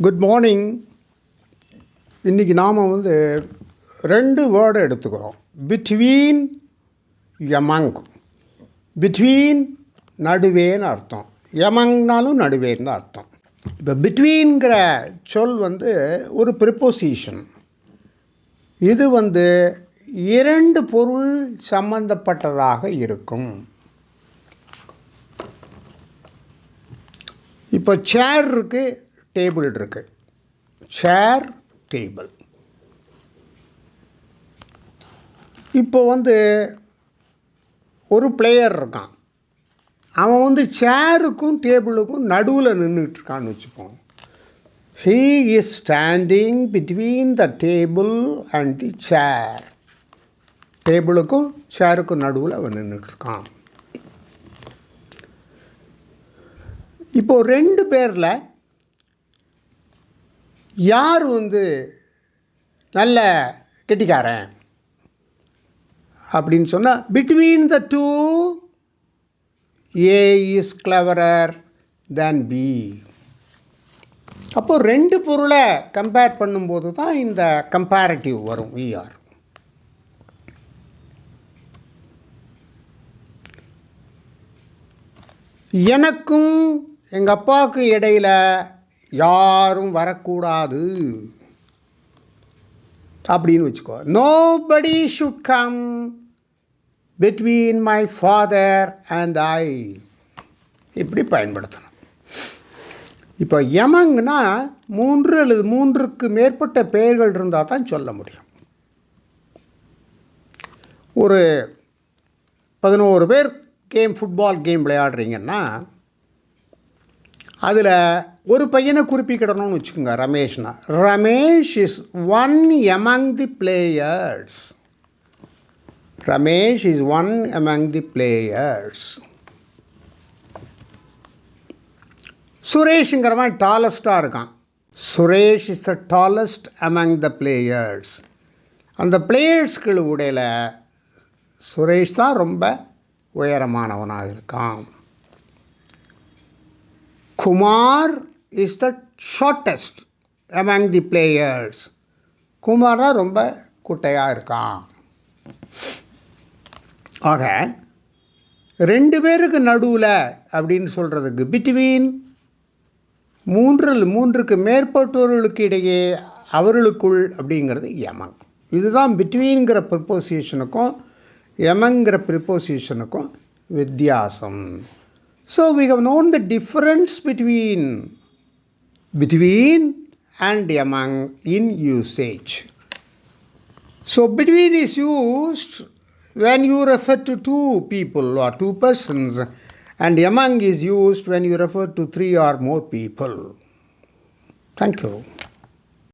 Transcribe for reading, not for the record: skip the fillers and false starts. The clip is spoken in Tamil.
Good morning. இன்றைக்கி நாம் ரெண்டு வேர்டு எடுத்துக்கிறோம். Between, among. பிட்வீன் நடுவேன்னு அர்த்தம், எமங்னாலும் நடுவேன்னு அர்த்தம். இப்போ பிட்வீன்கிற சொல் ஒரு ப்ரிப்போசிஷன். இது இரண்டு பொருள் சம்பந்தப்பட்டதாக இருக்கும். இப்போ சேர் இருக்குது, டேபிள் இருக்குது. சேர், டேபிள். இப்போ ஒரு பிளேயர் இருக்கான். அவன் சேருக்கும் டேபிளுக்கும் நடுவில் நின்றுட்டுருக்கான்னு வச்சுப்போம். He is standing between the table and the chair. டேபிளுக்கும் சேருக்கும் நடுவில் அவன் நின்றுட்டுருக்கான். இப்போ ரெண்டு பேரில் யார் நல்ல கெட்டிக்காரன் அப்படின்னு சொன்னால், between the two A is cleverer than B. அப்போது ரெண்டு பொருளை கம்பேர் பண்ணும்போது தான் இந்த கம்பேரிட்டிவ் வரும். விஆர் எனக்கும் எங்கள் அப்பாவுக்கு இடையில் யாரும் வரக்கூடாது அப்படின்னு வச்சுக்கோ. Nobody should come between my father and I. இப்படி பயன்படுத்தணும். இப்போ எமங்னா மூன்று அல்லது மூன்றுக்கு மேற்பட்ட பெயர்கள் இருந்தால் தான் சொல்ல முடியும். ஒரு 11 பேர் ஃபுட்பால் கேம் விளையாடுறீங்கன்னா அதில் ஒரு பையனை குறிப்பிக்கிடணும்னு வச்சுக்கோங்க, ரமேஷ்னா. Ramesh is one among the players. Ramesh is one among the players. சுரேஷுங்கிறவன் டாலஸ்டாக இருக்கான். Suresh is the tallest among the players. அந்த பிளேயர்ஸ்க்கு இடையில் சுரேஷ் தான் ரொம்ப உயரமானவனாக இருக்கான். Kumar is the shortest among the players. Kumar தான் ரொம்ப குட்டையாக இருக்கான். ஆக ரெண்டு பேருக்கு நடுவில் அப்படின்னு சொல்கிறதுக்கு பிட்வீன், மூன்றுக்கு மேற்பட்டவர்களுக்கு இடையே, அவர்களுக்குள் அப்படிங்கிறது எமங். இதுதான் பிட்வீன்கிற ப்ரிப்போசிஷனுக்கும் எமங்கிற ப்ரிப்போசிஷனுக்கும் வித்தியாசம். So we have known the difference between and among in usage. So between is used when you refer to two people or two persons, and among is used when you refer to 3 or more people. Thank you.